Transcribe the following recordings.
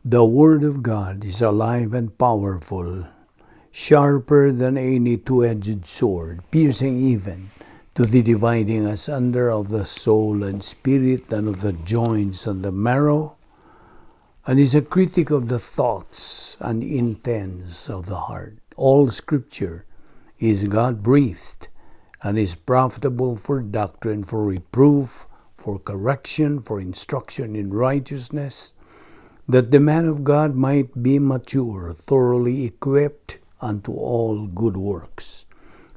The Word of God is alive and powerful, sharper than any two-edged sword, piercing even to the dividing asunder of the soul and spirit and of the joints and the marrow, and is a critic of the thoughts and intents of the heart. All Scripture is God-breathed and is profitable for doctrine, for reproof, for correction, for instruction in righteousness, that the man of God might be mature, thoroughly equipped unto all good works.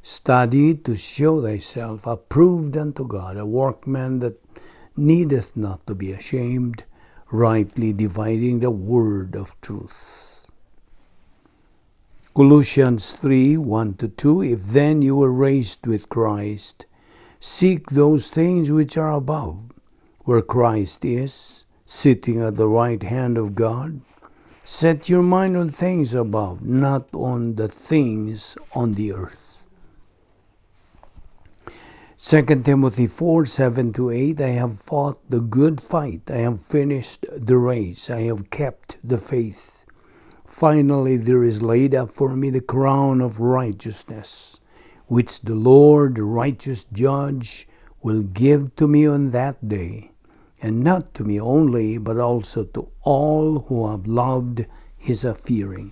Study to show thyself approved unto God, a workman that needeth not to be ashamed, rightly dividing the word of truth. Colossians 3, 1-2, If then you were raised with Christ, seek those things which are above, where Christ is, sitting at the right hand of God. Set your mind on things above, not on the things on the earth. 2 Timothy 4, 7-8, I have fought the good fight, I have finished the race, I have kept the faith. Finally, there is laid up for me the crown of righteousness, which the Lord, the righteous judge, will give to me on that day, and not to me only, but also to all who have loved his appearing.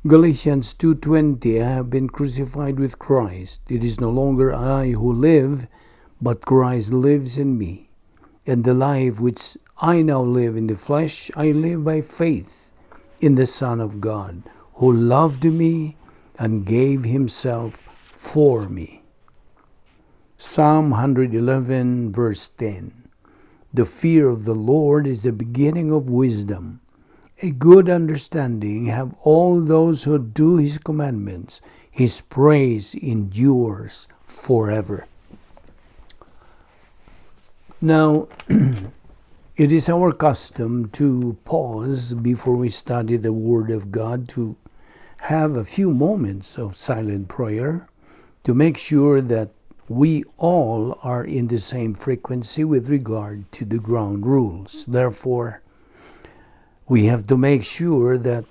Galatians 2:20, I have been crucified with Christ. It is no longer I who live, but Christ lives in me. And the life which I now live in the flesh, I live by faith in the Son of God, who loved me and gave himself for me. Psalm 111, verse 10. The fear of the Lord is the beginning of wisdom. A good understanding have all those who do his commandments. His praise endures forever. Now, it is our custom to pause before we study the Word of God to have a few moments of silent prayer to make sure that we all are in the same frequency with regard to the ground rules. Therefore, we have to make sure that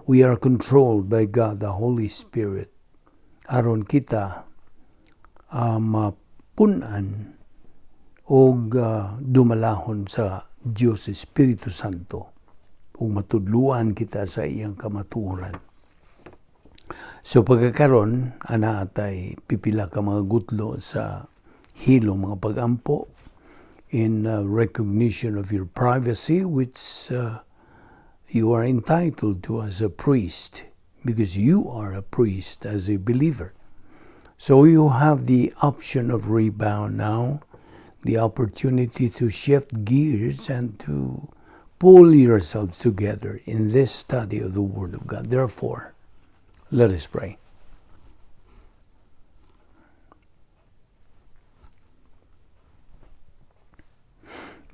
we are controlled by God, the Holy Spirit. Aron kita mapunan o dumalahon sa Diyos Espiritu Santo ug matudluan kita sa iyang kamatuoran. So pagkakaron, ana atay pipila ka mga gutlo sa hilo mga pagampo in recognition of your privacy, which you are entitled to as a priest, because you are a priest as a believer. So you have the option of rebound now, the opportunity to shift gears and to pull yourselves together in this study of the Word of God. Therefore, let us pray.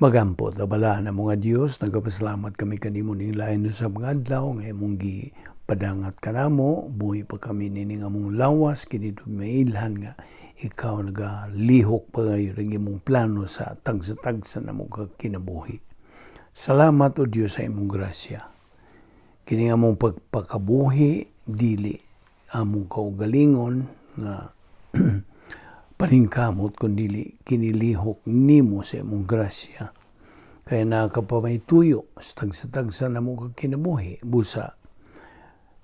Magampo, tabala na mga Diyos, nagpasalamat kami kanimo ning lain sa mga adlaw, nga imong gipadangat kanamo, buhi pa kami nining among lawas, kini mailhan nga ikaw nagalihok pa kayo ng imong plano sa tagsa-tagsa na mong kinabuhi. Salamat o Diyos sa imong grasya. Kini among pagpakabuhi, dili among kaugalingon nga paningkamot kundi kinilihok nimo sa imong grasya. Kaya nakapamay-tuyo sa tagsa-tagsa na mong kinabuhi. Busa,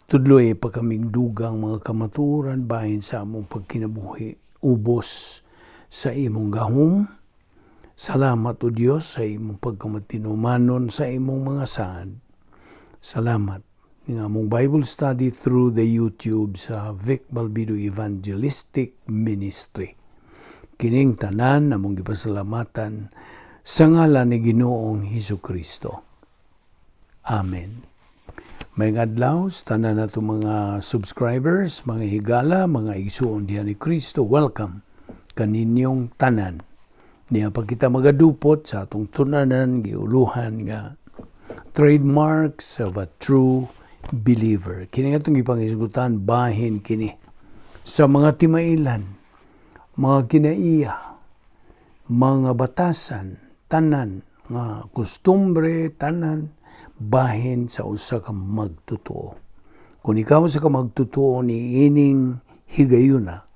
tudloy pa kaming dugang mga kamaturan bahin sa among pagkinabuhi. Ubos sa imong gahom. Salamat o Diyos sa imong pagkamatinumanon sa imong mga saad. Salamat ng among Bible study through the YouTube sa Vic Balbido Evangelistic Ministry. Kining tanan among gipasalamatan sa ngalan ni Ginoong Hesukristo. Amen. May adlaw sa tanan nato mga subscribers, mga higala, mga igsuon diha ni Kristo. Welcome kaninyong tanan. Niya pag kita magadupot sa atong tunanan giuluhan nga trademarks of a true believer. Kini atong ipangisgutan bahin kini sa mga timailan, mga kinaiya, mga batasan, tanan nga kustumbre tanan bahin sa usa ka magtotoo. Kung ikaw sa ka magtotoo ni ining higayuna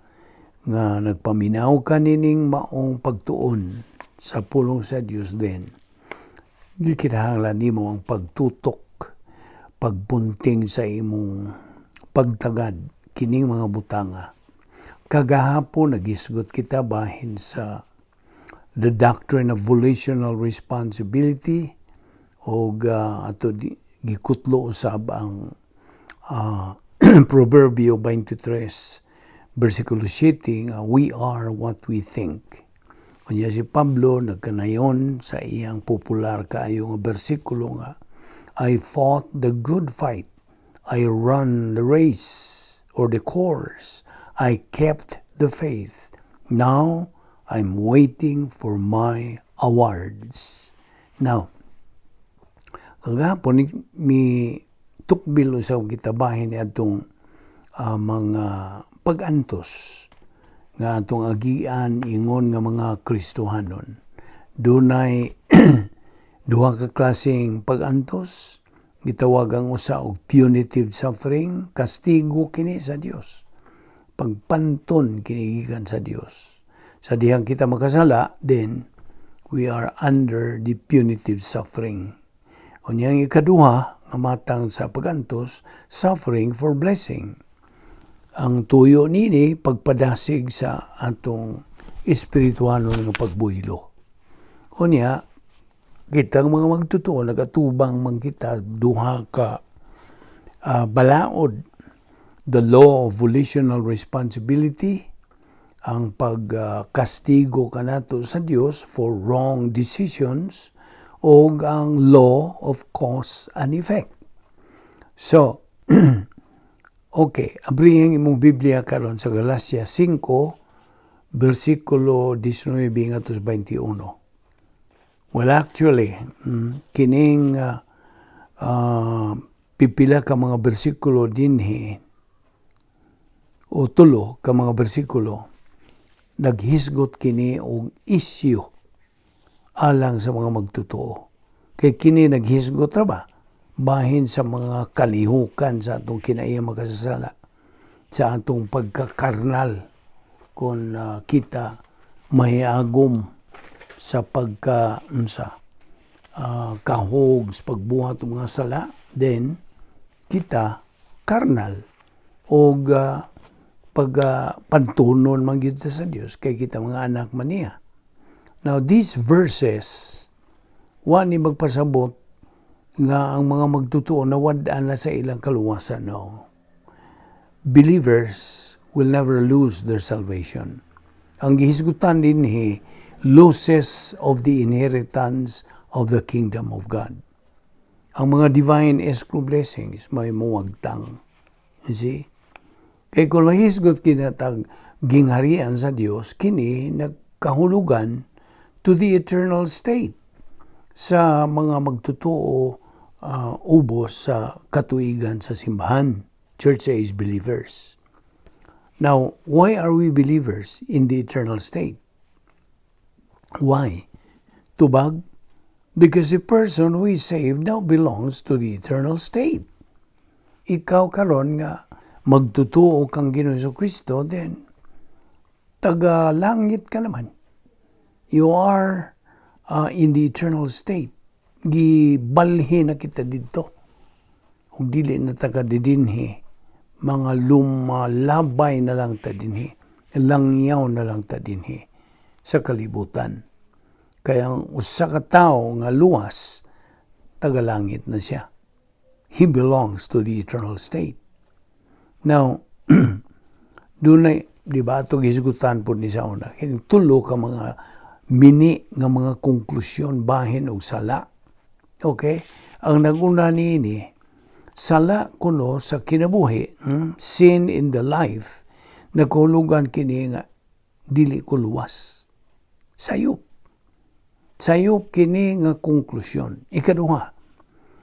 nga nagpaminaw ka nining maong pagtuon sa pulong sa Dios din, di kinahanglan nimo ang pagtutok, pagpunting sa imong pagtagad kining mga butanga. Kagahapon nagisgot kita bahin sa the doctrine of volitional responsibility o ato gikutlo usab ang Proverbio 23 versikulo 7 nga we are what we think. Kanya si Pablo nagkanayon sa iyang popular kaayo nga bersikulo nga I fought the good fight, I run the race or the course, I kept the faith. Now I'm waiting for my awards. Now, kagapon mi tukbil usab kita bahin ni atong mga pag-antos nga atong agian ingon nga mga Kristohanon. Dunay duha ka klaseng pag-antos, gitawag ang usa og punitive suffering, kastigo kini sa Dios. Pagpanton kini gikan sa Dios. Sa dihang kita makasala, then we are under the punitive suffering. Unyang ikaduha nga matang sa pag-antos, suffering for blessing. Ang tuyo nini pagpadasig sa atong espirituano nga pagbuhilo. Unya kitang mga magtotoo nagatubang man kita duha ka balaod, the law of volitional responsibility, ang pagkastigo kanato sa Dios for wrong decisions, o ang law of cause and effect. So, okay, abrihing imong Biblia karon sa Galacia 5, versikulo 19 ngadto 21. Well, actually, kining pipila ka mga bersikulo dinhi o tulo ka mga bersikulo naghisgot kini og issue alang sa mga magtotoo. Kay kini naghisgot ra ba bahin sa mga kalihukan sa atong kinaiyang makasasala, sa atong pagkakarnal kung kita mahiagom sa kahog sa pagbuhat ng mga sala, then kita karnal o pagpantunon man gyud sa Dios kay kita mga anak man niya. Now these verses wa ni magpasabot nga ang mga magtotoo nawad-an na sa ilang kaluwasan. No. Believers will never lose their salvation. Ang gihisgutan dinhi losses of the inheritance of the kingdom of God. Ang mga divine escrow blessings may muwagtang. You see? Kaya kung mahisgot kinatag gingharian sa Dios, kini nagkahulugan to the eternal state sa mga magtotoo ubos sa katuigan sa simbahan, church age believers. Now, why are we believers in the eternal state? Why? Tubag? Because the person who is saved now belongs to the eternal state. Ikaw karon nga magtotoo kang Ginoong Jesucristo, then taga-langit ka naman. You are in the eternal state. Gibalhin na kita dito. Kung dili na taga-didinhi, mga lumalabay na lang ta dinhi, langyaw na lang ta dinhi sa kalibutan. Kaya ang usa ka tawo nga luwas, tagalangit na siya. He belongs to the eternal state. Now, dunay, di ba, ito gisgutan po ni sa una, tulo ka mga mini nga mga konklusyon bahin og sala. Okay? Ang naguna niini, sala kuno sa kinabuhi, sin in the life, nagkahulugan kini nga dili ko luwas. Sayop. Sayop kini nga konklusyon. Ikaduha,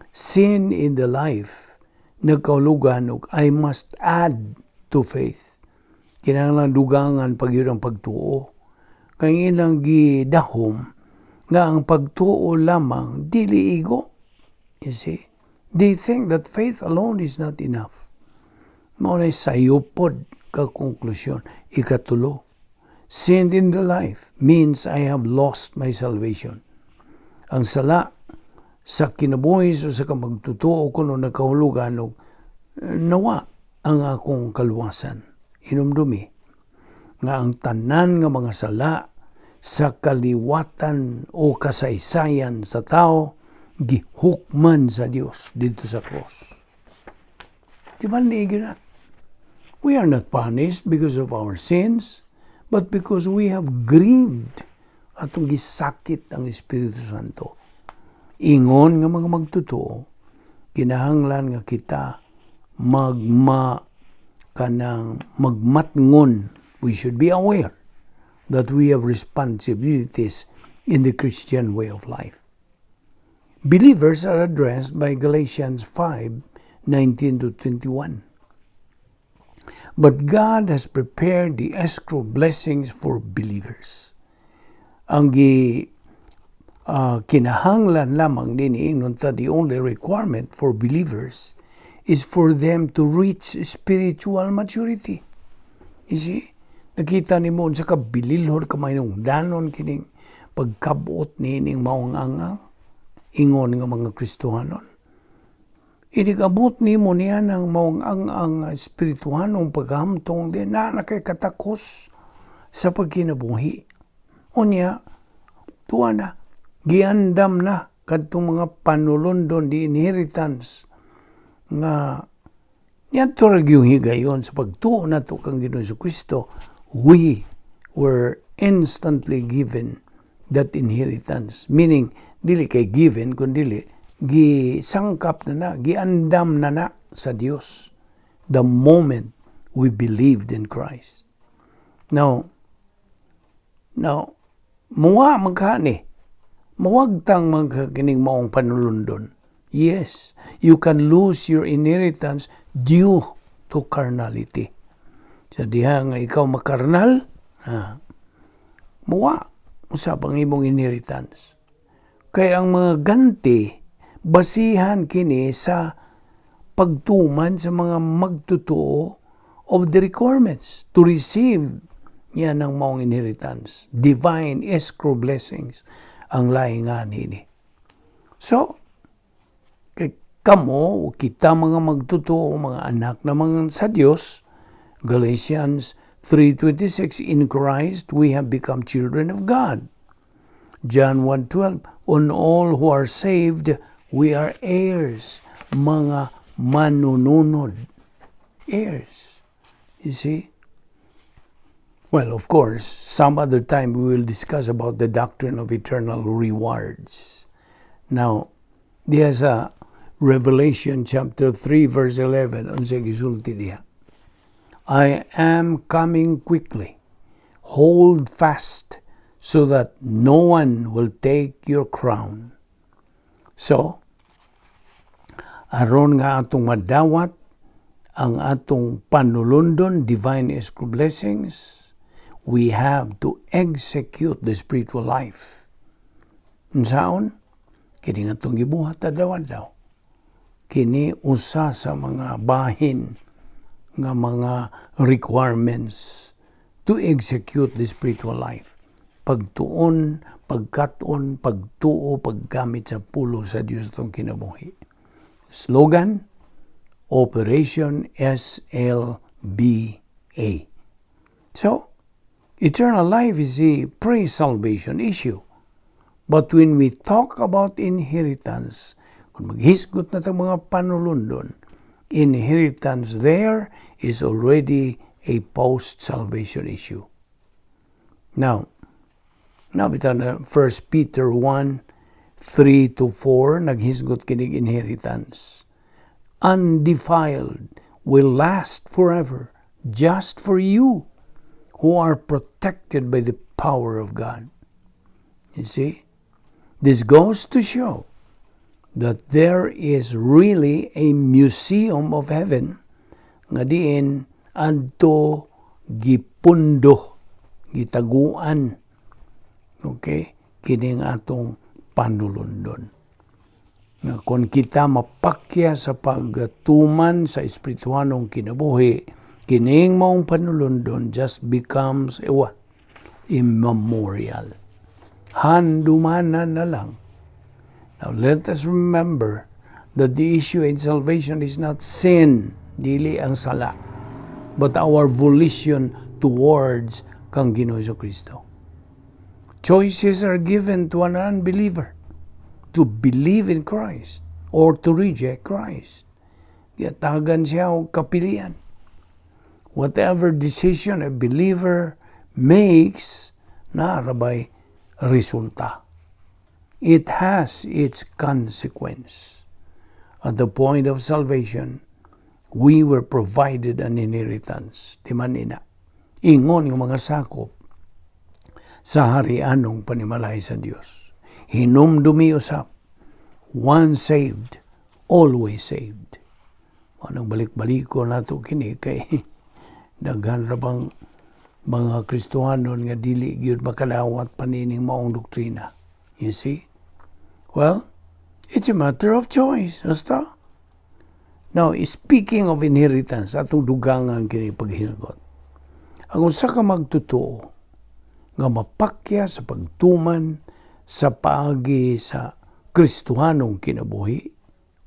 sin in the life, nagkahulugan og I must add to faith. Kinahanglan dugangan pag yun ang pagtuo. Kaya ilang gidahom nga ang pagtuo lamang dili igo. You see? They think that faith alone is not enough. Maunay sayupod ka konklusyon. Ikatulo, sin in the life means I have lost my salvation. Ang sala sa kinabuhi o sa kamagtutuo ko no nagkahulugan o nawa ang akong kaluwasan. Inumdumi nga ang tanan nga mga sala sa kaliwatan o kasaysayan sa tao gihukman sa Dios dito sa cross. Di ba na? We are not punished because of our sins, but because we have grieved atong gisakit ang Espiritu Santo. Ingon nga mga magtutuo, kinahanglan nga kita magmatngon. We should be aware that we have responsibilities in the Christian way of life. Believers are addressed by Galatians 5:19-21. But God has prepared the escrow blessings for believers. Ang kinahanglan lamang din nunta the only requirement for believers is for them to reach spiritual maturity. You see? Nakita ni mo sa kabililhod kamay nung danon kining pagkabuot nining maungangang ingon nga mga Kristohanon. Inikabot ni mo niya ng maungangang espirituhanong paghamtong din na nakikatakos sa pagkinabuhi. O niya, tuwa na, giandam na kadtong mga panulundon di inheritance nga niya turag yung higayon sa pagtuo na to kang Ginoong Kristo. We were instantly given that inheritance. Meaning, dili kay given, kundi gisangkap na giandam na sa Dios the moment we believed in Christ. Now, muwa magkani. Mawagtang magkakining maong panulundon. Yes, you can lose your inheritance due to carnality. Sa diha nga ikaw makarnal, muwa, usapang imong inheritance. Kaya ang mga ganti, basihan kini sa pagtuman sa mga magtutuo of the requirements to receive yan ang maong inheritance. Divine escrow blessings ang laingan ini. So, kamo, kita mga magtutuo, mga anak na mga sa Diyos, Galatians 3:26, in Christ we have become children of God. John 1:12, on all who are saved, we are heirs, mga manununod. Heirs. You see? Well, of course, some other time we will discuss about the doctrine of eternal rewards. Now, there's a Revelation chapter 3 verse 11 unsa gisulti diha. I am coming quickly. Hold fast so that no one will take your crown. So, aron nga atong madawat ang atong panulundon, divine escrow blessings, we have to execute the spiritual life. Unsaon? Kini nga itong gibuhat daw. Kini usa sa mga bahin nga mga requirements to execute the spiritual life. Pagtuon, pagkaton, pagtuo, paggamit sa pulo sa Diyos itong kinabuhi. Slogan, Operation SLBA. So, eternal life is a pre-salvation issue. But when we talk about inheritance, kung maghisgot na itong mga panulundon, inheritance there is already a post-salvation issue. Now bitaw na 1 Peter 1:3-4, naghisgot kinig inheritance. Undefiled will last forever, just for you who are protected by the power of God. You see? This goes to show that there is really a museum of heaven nga diin adto gipundo, gitaguan. Okay? kining atong panulundon. Nga kung kita mapakya sa pagtuman sa espirituhanong kinabuhi, kining maong panulundon just becomes a what? Immemorial. Handumanan na lang. Now let us remember that the issue in salvation is not sin, dili ang sala, but our volition towards kang Ginoo Kristo. Choices are given to an unbeliever to believe in Christ or to reject Christ. Giyatagan siya og kapilian. Whatever decision a believer makes, narabay resulta. It has its consequence. At the point of salvation, we were provided an inheritance. Di man ina. Ingon yung mga sakop sa harianong panimalay sa Diyos. Hinumdumi usap. Once saved, always saved. Anong balik-baliko na ito kini kay daghan ra bang mga Kristohanon nga dili gyud makalawat panining maong doktrina. You see? Well, it's a matter of choice. Basta? Now, speaking of inheritance, atong dugangan kini paghisagot. Ang usa ka magtotoo nga mapakya sa pagtuman sa paagi sa Kristohanong kinabuhi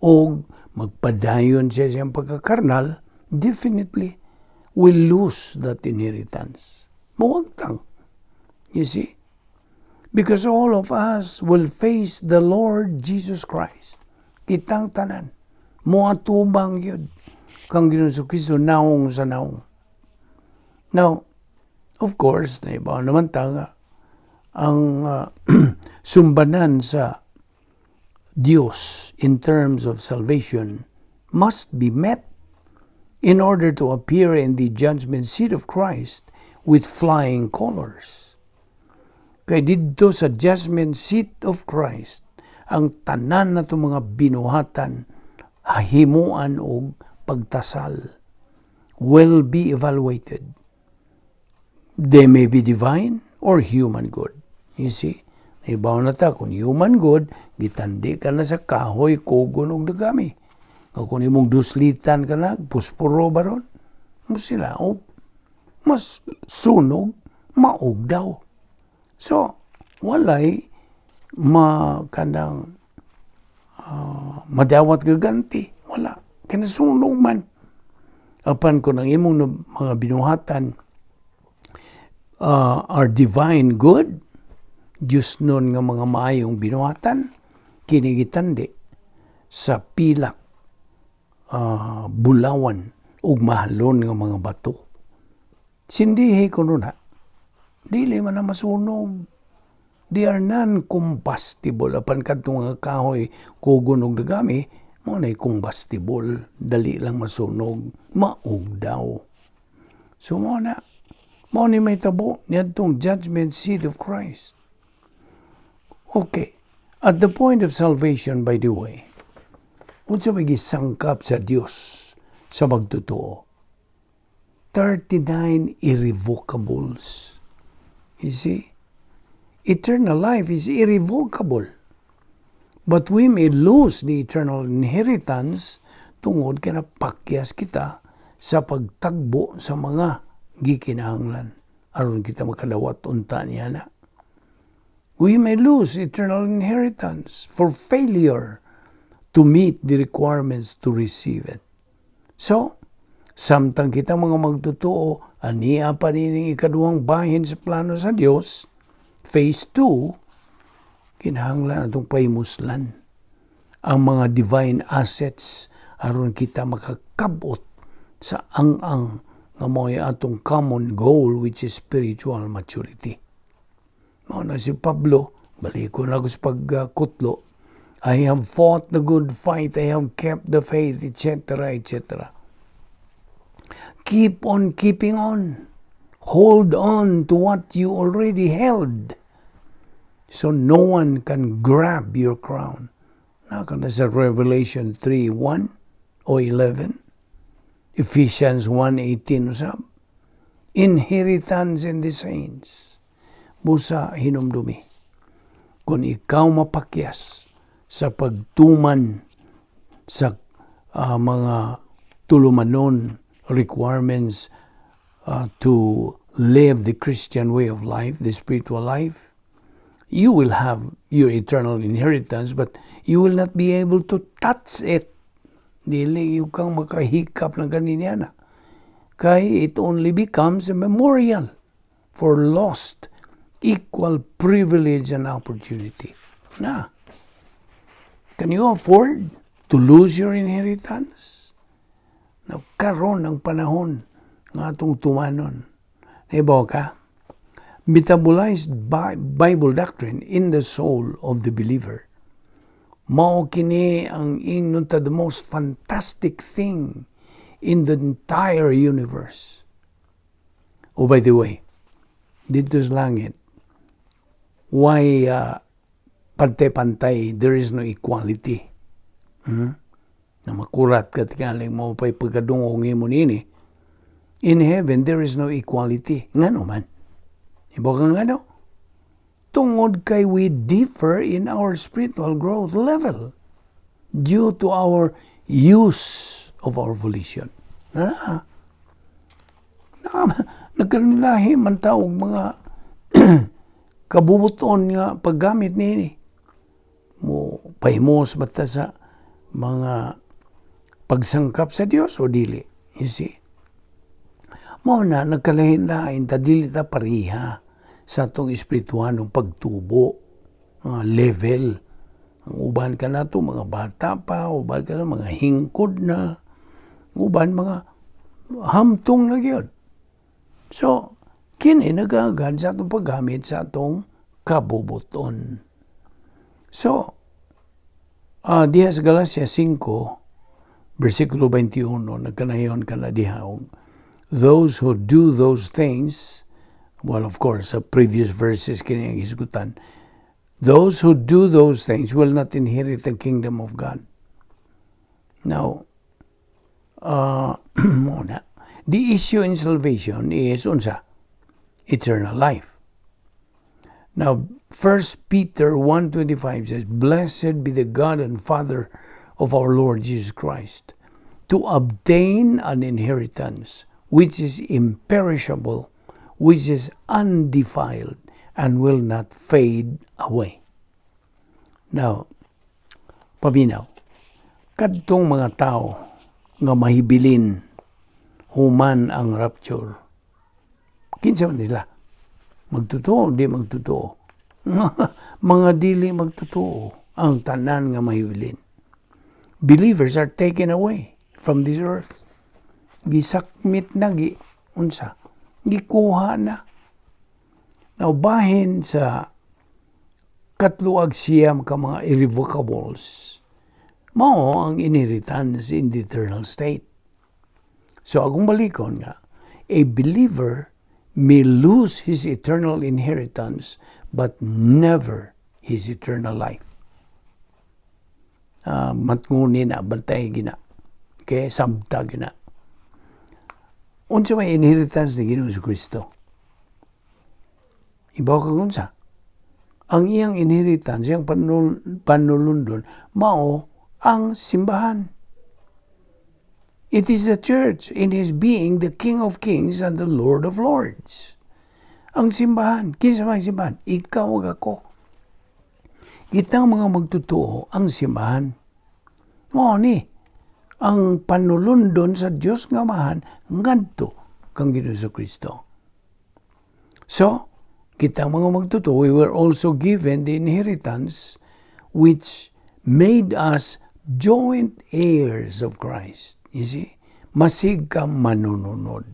o magpadayon siya siyang pagkakarnal, definitely will lose that inheritance. Mawagtang. You see? Because all of us will face the Lord Jesus Christ. Kitang tanan. Muatubang yun. Kang Ginoo Kristo naong sa naong. Now, of course, naibaw naman tanga ang sumbanan sa Diyos in terms of salvation must be met in order to appear in the judgment seat of Christ with flying colors. Kay didto sa judgment seat of Christ, ang tanan na itong mga binuhatan, hahimuan o pagtasal will be evaluated. They may be divine or human good. You see? Ibaw na ta, kung human good, gitandi ka na sa kahoy, kugon og dagami. Kung imong duslitan ka na, pusporo ba ron? Sila, mas sunog, maog daw. So, walay madawat gaganti. Wala. Kinasunog man. Apan kung ang imong mga binuhatan are divine good, Diyos nun nga mga maayong binuhatan, kinigitandi sa pilak, bulawan, ug mahalon nga mga bato. Sindihi ko nun dili man na masunog. They are non-combustible. Apan kadtong nga kahoy, kugon og dagami, mo na combustible. Dali lang masunog. Maog daw. So mo ni may tabo niyadtong judgment seat of Christ. Okay. At the point of salvation, by the way, unsa may gisangkap sa Dios sa magtotoo? 39 irrevocables. You see? Eternal life is irrevocable. But we may lose the eternal inheritance tungod kay napakyas kita sa pagtagbo sa mga gikinahanglan aron kita makadawat unta niya na. We may lose eternal inheritance for failure to meet the requirements to receive it. So, samtang kita mga magtotoo, aniya pa nining ikaduhang bahin sa plano sa Dios, phase 2, kinahanglan atong paimuslan ang mga divine assets aron kita makakabot sa ang-ang nga mo'y atong common goal, which is spiritual maturity. Mao na si Pablo, baliko na ako sa pagkutlo, I have fought the good fight, I have kept the faith, etc., etc. Keep on keeping on. Hold on to what you already held, so no one can grab your crown. Naka na sa Revelation 3:1 o 11, Ephesians 1:18 usab. Inheritance in the saints. Busa hinumdumi. kung ikaw mapakyas sa pagtuman sa mga tulumanon requirements to live the Christian way of life, the spiritual life, you will have your eternal inheritance, but you will not be able to touch it. Dili yung kang makahikap ng ganyan na. Kaya it only becomes a memorial for lost equal privilege and opportunity. Na, can you afford to lose your inheritance? Now, karon ang panahon ng atong tumanon. Ibaw ka, metabolized Bible doctrine in the soul of the believer. Mao kini ang ingnon ta the most fantastic thing in the entire universe. Oh, by the way, dito sa langit, why pantay-pantay, there is no equality. Na makurat ka tikaling mo pa'y pagkadungong mo nini. In heaven, there is no equality. Nga naman. Iba ka nga no? Tungod kay we differ in our spiritual growth level due to our use of our volition. Nagkanilahi man taog mga kabubuton nga paggamit nini. Mo pahimos bata sa mga pagsangkap sa Dios o dili. You see? Mao na nagkalain-lain ta dili ta pariha sa atong espirituhanong pagtubo, level. Ang uban ka na to, mga bata pa, uban ka na, mga hingkod na, uban mga hamtong na gyud. So, kini nagagad sa atong paggamit sa atong kabubuton. So, diha sa Galacia 5, versikulo 21, nagkanayon ka na diha, those who do those things, well, of course, sa previous verses kini ang hisgutan, those who do those things will not inherit the kingdom of God. Now, the issue in salvation is unsa? Eternal life. Now, 1 Peter 1:25 says, "Blessed be the God and Father of our Lord Jesus Christ, to obtain an inheritance which is imperishable, which is undefiled, and will not fade away." Now, paminaw, kadtong mga tao nga mahibilin human ang rapture, kinsa man nila? Magtotoo, di magtotoo. Mga dili magtotoo ang tanan nga mahibilin. Believers are taken away from this earth. Gisakmit na, unsa? Gikuha na. Now, bahin sa katluag siyam ka mga irrevocables, mao ang inheritance in the eternal state. So, akong balikon nga, a believer may lose his eternal inheritance but never his eternal life. Matngunin na, bantay gina. Okay, sabta gina. Unsa may inheritance ni Ginoong Kristo? Ibaw ka unsa? Ang iyang inheritance, iyang panulundon, mao ang simbahan. It is the church in His being the King of Kings and the Lord of Lords. Ang simbahan, kinsa may simbahan? Ikaw ug ako. Kitang mga magtotoo ang simbahan. Mao ni ang panulundon sa Dios nga Amahan ngadto kang Ginoong Kristo. So, kitang mga magtotoo, we were also given the inheritance which made us joint heirs of Christ. You see? Masig ka manununod.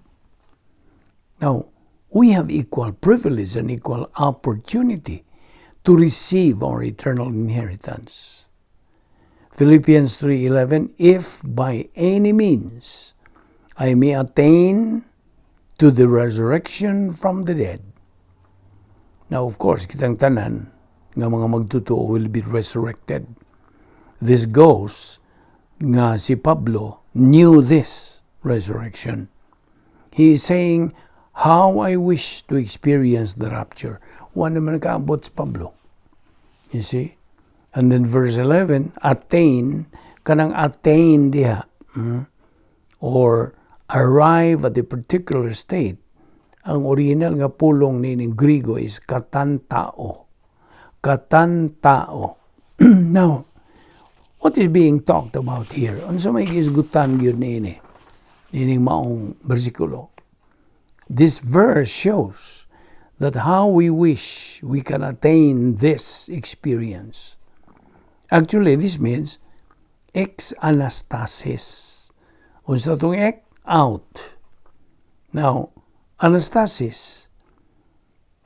Now, we have equal privilege and equal opportunity to receive our eternal inheritance. Philippians 3:11, "If by any means I may attain to the resurrection from the dead." Now, of course, kitang tanan nga mga magtotoo will be resurrected. This goes nga si Pablo knew this resurrection. He is saying, how I wish to experience the rapture. Wa naman nakaabot si Pablo. You see? And then verse 11, attain, kanang attain diha, or arrive at a particular state. Ang original nga pulong ni Griego is katantao. Katantao. Now, what is being talked about here? Unsa may gisgutan gyud niini? Nining maong bersikulo. This verse shows that how we wish we can attain this experience. Actually, this means ex-anastasis. Unsa tong ek? Out. Now, anastasis.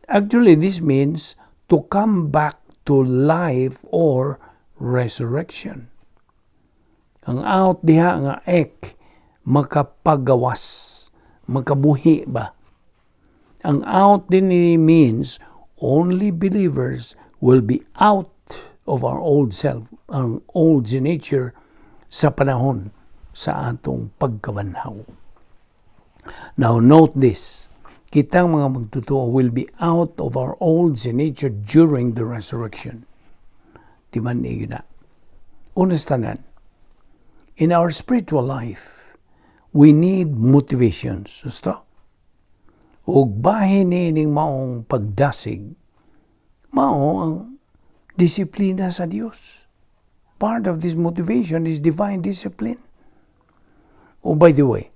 Actually, this means to come back to life or resurrection. Ang out diha nga ek, makapagawas, makabuhi ba? Ang out din means only believers will be out of our old self, ang old nature sa panahon sa atong pagkabanhaw. Now note this, kitang mga magtotoo will be out of our old nature during the resurrection. Di man na. Unastanan, in our spiritual life, we need motivations. Gusto? Ug bahin nining maong pagdasig, mao ang disiplina sa Dios. Part of this motivation is divine discipline. Oh, by the way,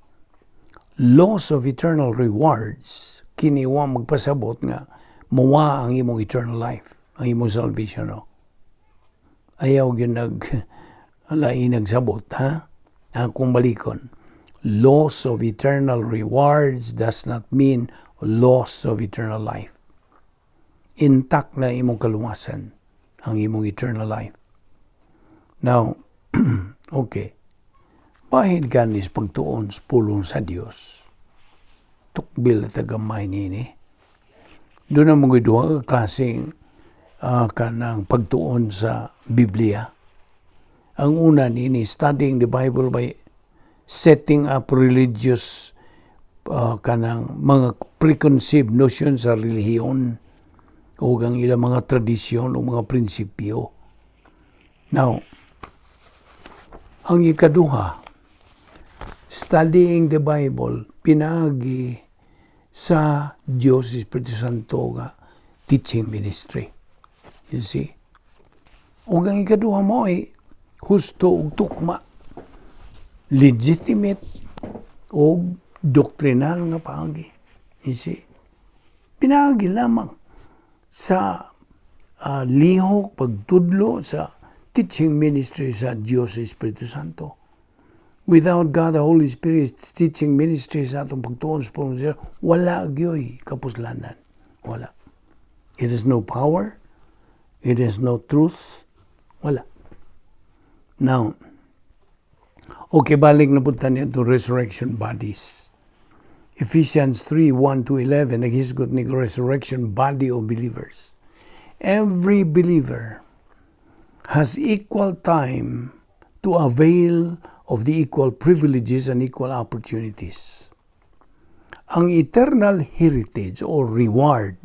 laws of eternal rewards, kiniwa magpasabot nga, mawa ang imong eternal life, ang imong salvation, no? Ayaw yun nagsabot, ha? Akong balikon. Loss of eternal rewards does not mean loss of eternal life. Intact na imong kaluwasan, ang imong eternal life. Now, okay. Bahid ganis pagtuon sa pulong sa Dios. Tukbil at tagamay nini. Doon ang mga duha klaseng kanang pagtuon sa Biblia. Ang una nini, studying the Bible by setting up religious kanang mga preconceived notions sa relihiyon o ang ilang mga tradisyon o mga prinsipyo. Now, ang ikaduha, studying the Bible, pinagi sa Diyos Espiritu Santo nga teaching ministry. You see? O ang ikaduha mo ay husto ug tukma, legitimate o doctrinal nga paagi. You see? Pinagi lamang sa lihok, pagtudlo sa teaching ministry sa Diyos Espiritu Santo. Without God, the Holy Spirit teaching ministry sa atong pagtuon sa pulong, wala gyoy kapuslanan. Wala. It has no power. It has no truth. Wala. Now, okay, balik na punta niya to resurrection bodies. Ephesians 3:1-11, naghisgot ni resurrection body of believers. Every believer has equal time to avail of the equal privileges and equal opportunities. Ang eternal heritage or reward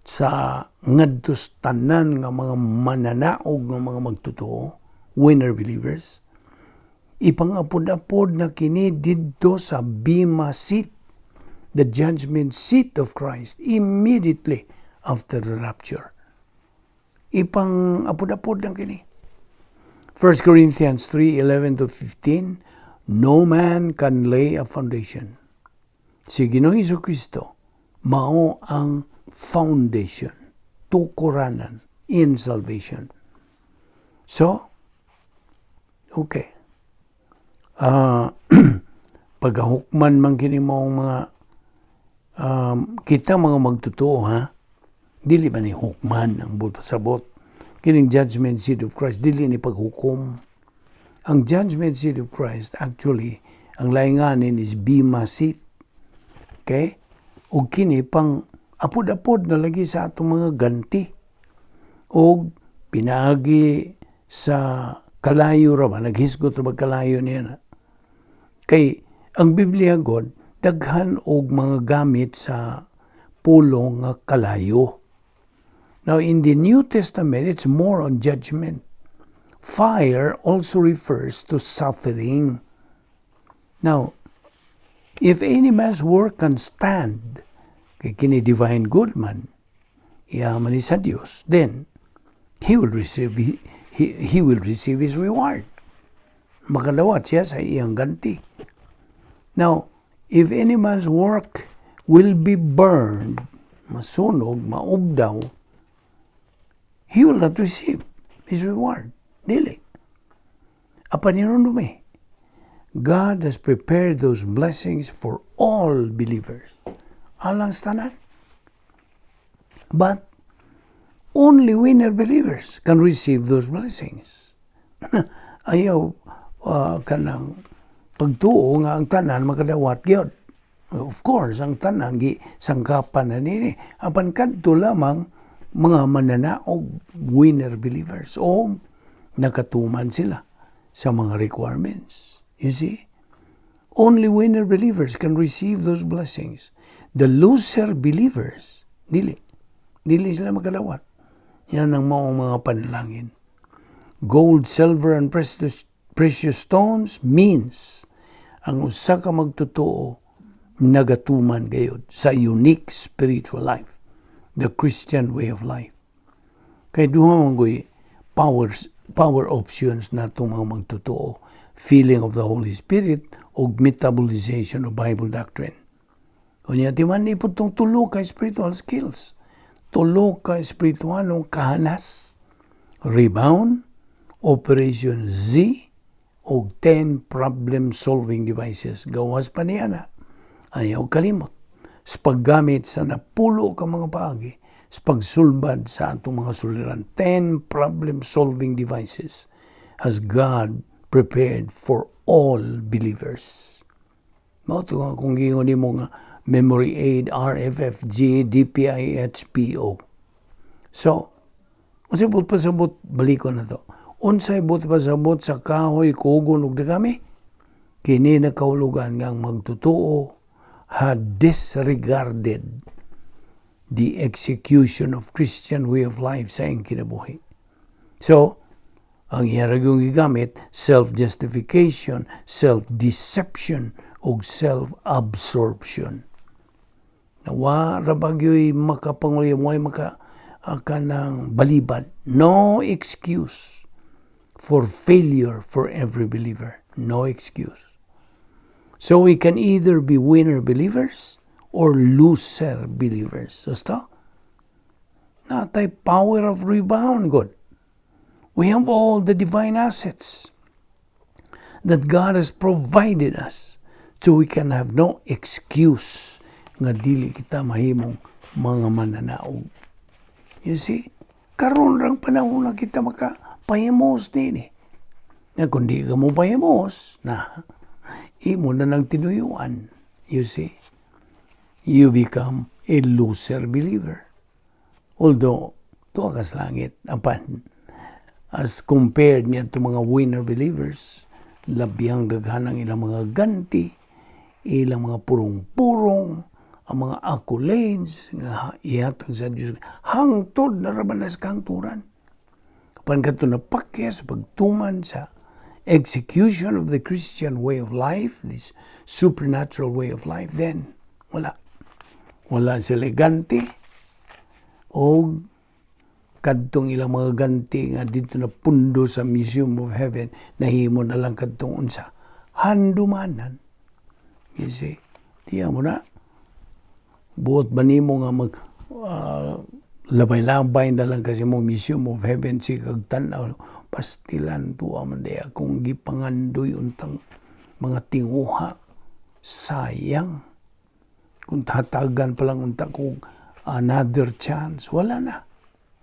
sa ngadtos tanan nga mga mananaog nga mga magtotoo, winner believers, ipangapod-apod na kini didto sa bema seat, the judgment seat of Christ, immediately after the rapture. Ipangapod-apod na kini. 1 Corinthians 3:11-15, no man can lay a foundation. Si Ginoong Jesucristo, mao ang foundation, tukuranan in salvation. So, okay. Pagahukman man kini mong mga kita mga magtotoo, ha? Dili ba ni hukman ang pasabot? Kining judgment seat of Christ, dili ni paghukom. Ang judgment seat of Christ, actually, ang lainganin is bema seat. Okay? O kini pang apod-apod na lagi sa atong mga ganti. O pinaagi sa kalayo ra ba, naghisgot ra ba kalayo niya na. Kay ang Biblia God, daghan og mga gamit sa pulong nga kalayo. Now, in the New Testament, it's more on judgment. Fire also refers to suffering. Now, if any man's work can stand, kay kini divine good man, yaman ni sa Dios, then he will receive his reward. Makadawat siya sa iyang ganti. Now, if any man's work will be burned, masunog, maugdaw, he will not receive his reward. Dili. Apa niron dumi? God has prepared those blessings for all believers. Alang tanan. But only winner believers can receive those blessings. Ayaw kanang pagtuo nga ang tanan makadawat gyud. Of course, ang tanan gi sangkapan na nini. Apan kadto lamang mga mananaog winner believers o nakatuman sila sa mga requirements. You see? Only winner believers can receive those blessings. The loser believers, dili sila makadawat. Yan ang mga panalangin. Gold, silver, and precious stones means ang usa ka magtotoo nagatuman gayud sa unique spiritual life, the Christian way of life. Kay duha man goy power options na itong mga magtotoo, filling of the Holy Spirit o metabolization of Bible doctrine. Kunya timan ni putong tulo ka spiritual skills, tulo ka spiritualong kahanas, rebound, Operation Z, o 10 problem-solving devices. Gawas pa niya na. Ayaw kalimot. Sa paggamit sa napulo ka mga paagi, sa pagsulbad sa atong mga suliran. 10 problem-solving devices has God prepared for all believers. Mao to nga kung gingon nimo nga memory aid, RFFG, DPI, HPO. So, kasi pasabot balikon na to. Unsay but pasabot sa kahoy, kugon ug dagami? Kini nakaulugan nga magtutuo had disregarded the execution of Christian way of life sa iyang kinabuhi. So, ang iyaragong gigamit, self-justification, self-deception, o self-absorption. Nawa rabagyo'y makapanguliya mo ay kanang balibad. No excuse for failure for every believer. No excuse. So we can either be winner believers or loser believers. So sto? Natay power of rebound, God. We have all the divine assets that God has provided us, so we can have no excuse nga dili kita mahimong mga mananaog. You see? Karon rang panahon na kita makapahimos din eh. Na kung di ka mo pahimos, imo na ng tinuyuan. You see? You become a loser believer. Although, tuwa ka sa langit, apan, as compared niya to mga winner believers, labiyang daghanang ilang mga ganti, ilang mga purong-purong, ang mga accolades, nga ihatag sa Diyos, hangtod na raman na sa kahangturan. Kapan ka ito napakyas, pagtuman sa execution of the Christian way of life, this supernatural way of life, then wala. Wala sila ganti, o kadtong ilang mga ganti nga dito na pundo sa Museum of Heaven, nahimo na lang kadtong unsa. Handumanan. You see? Tiya mo na. Buot ba nimo nga labay-labay na lang kasi mo Museum of Heaven si kagtanaw pastilan tuwa man di akong gipangandoy untang mga tinguha. Sayang. Kung tatagan pa lang unta kong another chance, wala na.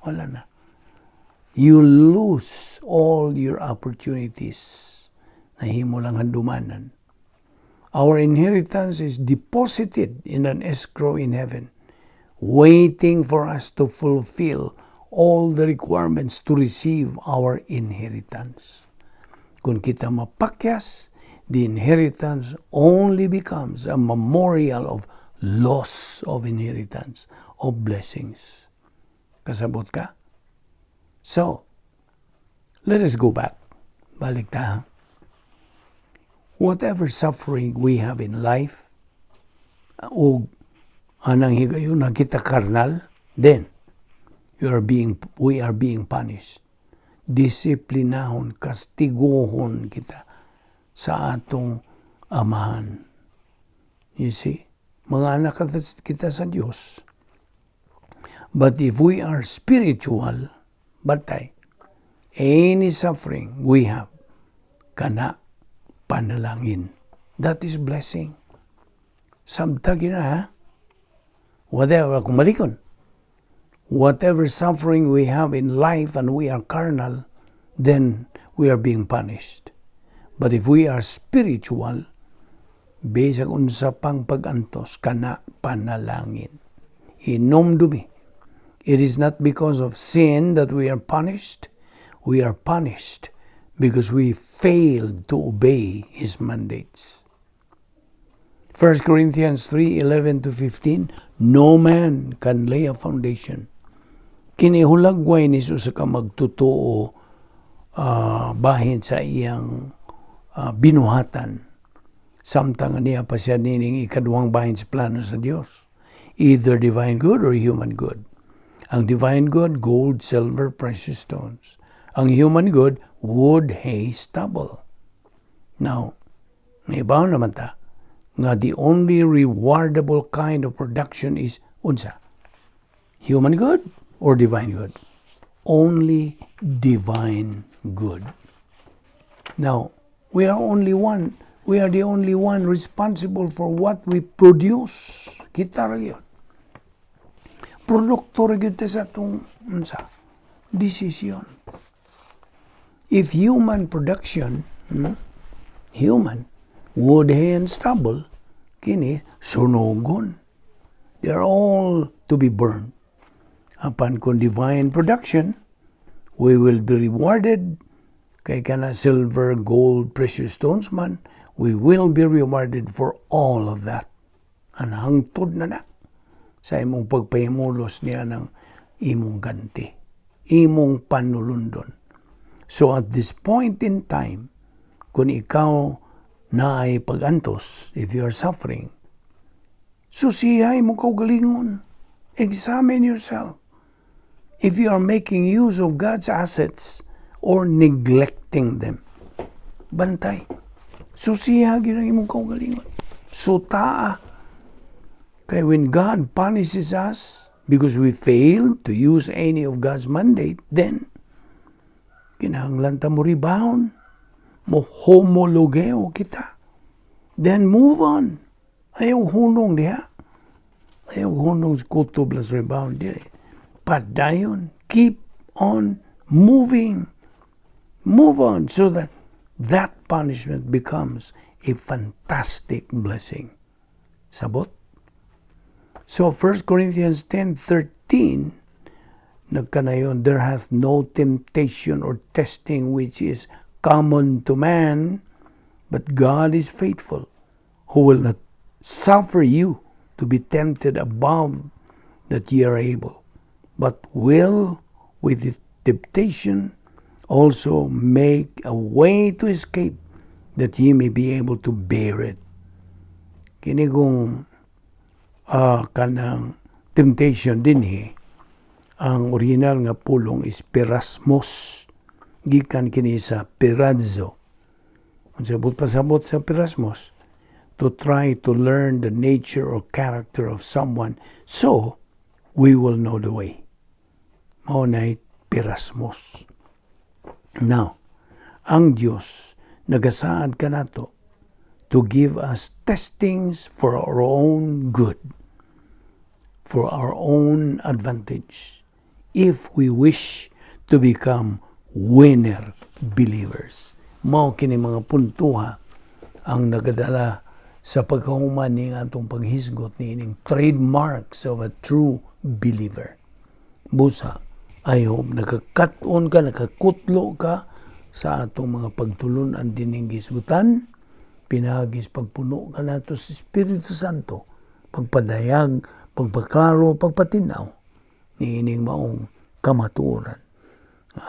Wala na. You lose all your opportunities na himo lang handumanan. Our inheritance is deposited in an escrow in heaven, waiting for us to fulfill all the requirements to receive our inheritance. Kung kita mapakyas, the inheritance only becomes a memorial of loss of inheritance, of blessings. Kasabot ka? So, let us go back. Balik ta. Whatever suffering we have in life, o anang higayon na kita karnal, then we are being punished. Disiplinahon, kastiguhon kita sa atong amahan. You see, mga anak kita sa Diyos. But if we are spiritual, batay, any suffering we have, kana panalangin. That is blessing. Sabtagi na, ha? Whatever suffering we have in life and we are carnal, then we are being punished. But if we are spiritual, bisag unsa pang pagantos, kana panalangin. Inomdumi. It is not because of sin that we are punished. We are punished because we failed to obey His mandates. 1 Corinthians 3:11-15, no man can lay a foundation. Kinihulagway ni Jesus sa magtotoo bahin sa iyang binuhatan. Samtang niya pa siya nining ikaduhang bahin sa plano sa Diyos. Either divine good or human good. Ang divine good, gold, silver, precious stones. Ang human good, wood, hay, stubble. Now, naibaw naman ta, nga the only rewardable kind of production is, unsa? Human good or divine good? Only divine good. Now, we are the only one responsible for what we produce. Kita ra yun. Produkto ra gyud sa atong decision. If human production, human, wood, hay, and stubble, kini sunogon. They are all to be burned. Apan kung divine production, we will be rewarded. Kay kana silver, gold, precious stones man, we will be rewarded for all of that. Ang hangtod na sa imong pagpahimulos niya ng imong ganti, imong panulundon. So at this point in time, kung ikaw na ay pagantos, if you are suffering, susihay mo kaugalingon. Examine yourself. If you are making use of God's assets or neglecting them, bantay. Susihay ang imong kaugalingon. Sutaa. Kaya when God punishes us because we failed to use any of God's mandate, then kinahanglan ta mo rebound, mo homologeo kita. Then move on. Ayaw hunong diha. Ayaw hunong kutob las rebound diha. Padayon, keep on moving. Move on so that that punishment becomes a fantastic blessing. Sabot? So 1 Corinthians 10:13, nagkanayon, there hath no temptation or testing which is common to man, but God is faithful, who will not suffer you to be tempted above that ye are able, but will with the temptation also make a way to escape, that ye may be able to bear it. Kini kung kanang temptation din ang original nga pulong is perasmos, gikan kini sa perazzo. Ang pasabot sa perasmos, to try to learn the nature or character of someone so we will know the way. Mao nay perasmos. Now, ang Dios nagasaad kanato to give us testings for our own good, for our own advantage, if we wish to become winner believers. Mao kini mga puntuha ang nagadala sa pagkahuman ni atong paghisgot niining trademarks of a true believer. Busa, I hope nakakaton ka, nakakutlo ka sa atong mga pagtulunan dining gisgutan, pinagis pagpuno ka nato sa Espiritu Santo, pagpadayag, pagpaklaro, pagpatinaw, niining maong kamatuoran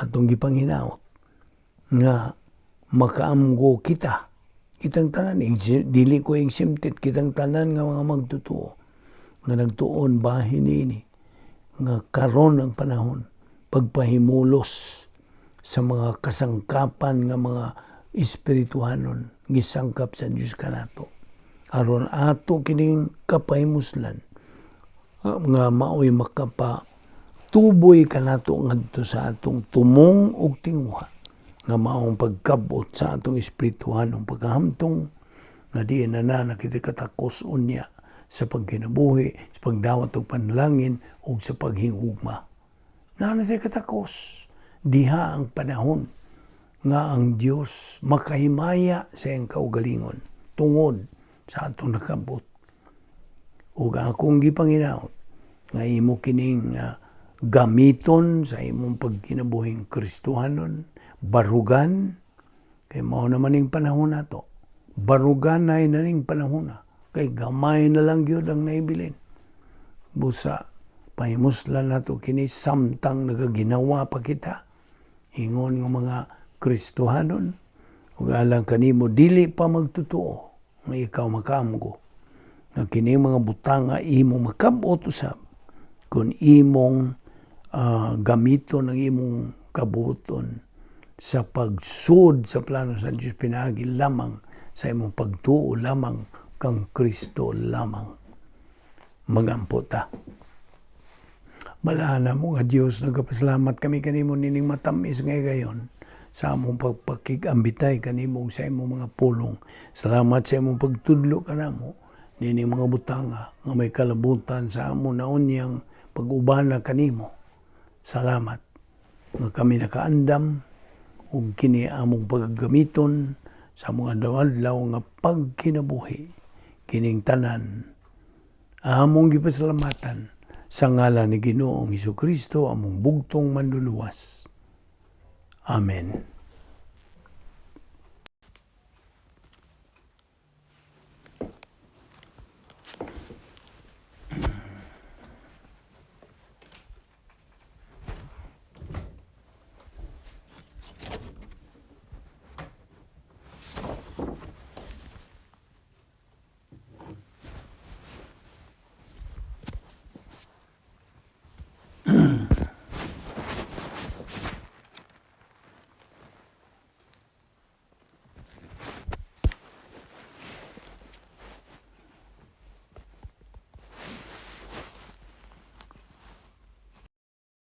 atong gipanginaot nga makaamgo kitang tanan, dili ko exempted, kitang tanan nga mga magtotoo nga nagtuon bahin niini nga karon ang panahon pagpahimulos sa mga kasangkapan nga mga espirituhanon gisangkap sa Dios kanato aron ato kining kapahimuslan nga maoy makapatuboy kanato ngadto sa atong tumong ug tinguha nga maong pagkabot sa atong espirituhanong pagkahamtong nga di na nakita katakos unya sa pagkinabuhi, sa pagdawat og panalangin ug sa paghingugma. Natay katakos diha ang panahon nga ang Dios makahimaya sa iyang kaugalingon tungod sa atong nakabot. Ug akong gipanginaot nga imo kining gamiton sa imong pagkinabuhing Kristohanon, barugan, kay mao naman ning panahon nato. Barugan na ning panahon na. Kay gamay na lang gyud ang naibilin. Busa, pahimuslan nato kini samtang nagaginawa pa kita. Ingon nga mga Kristohanon, ug alang kanimo dili pa magtotoo nga ikaw makaamgo. Nga kini mga butanga imo makabot usab kung imong gamiton ang imong kabuton sa pagsud sa plano sa Diyos pinaagi lamang sa imong pagtuo lamang kang Kristo lamang. Magampo ta. Balana mo nga Diyos, nagapasalamat kami kanimo nining matamis nga gayon sa among pagpakigambitay kanimo sa imong mga pulong. Salamat sa imong pagtudlo kanamo nining mga butanga nga may kalabutan sa among naunyang pag-ubana kanimo. Salamat nga kami nakaandam ug kini among paggamiton sa mga adlaw nga pagkinabuhi kining tanan among gipasalamatan sa ngalan ni Ginoong Hesukristo among bugtong manluluwas. Amen.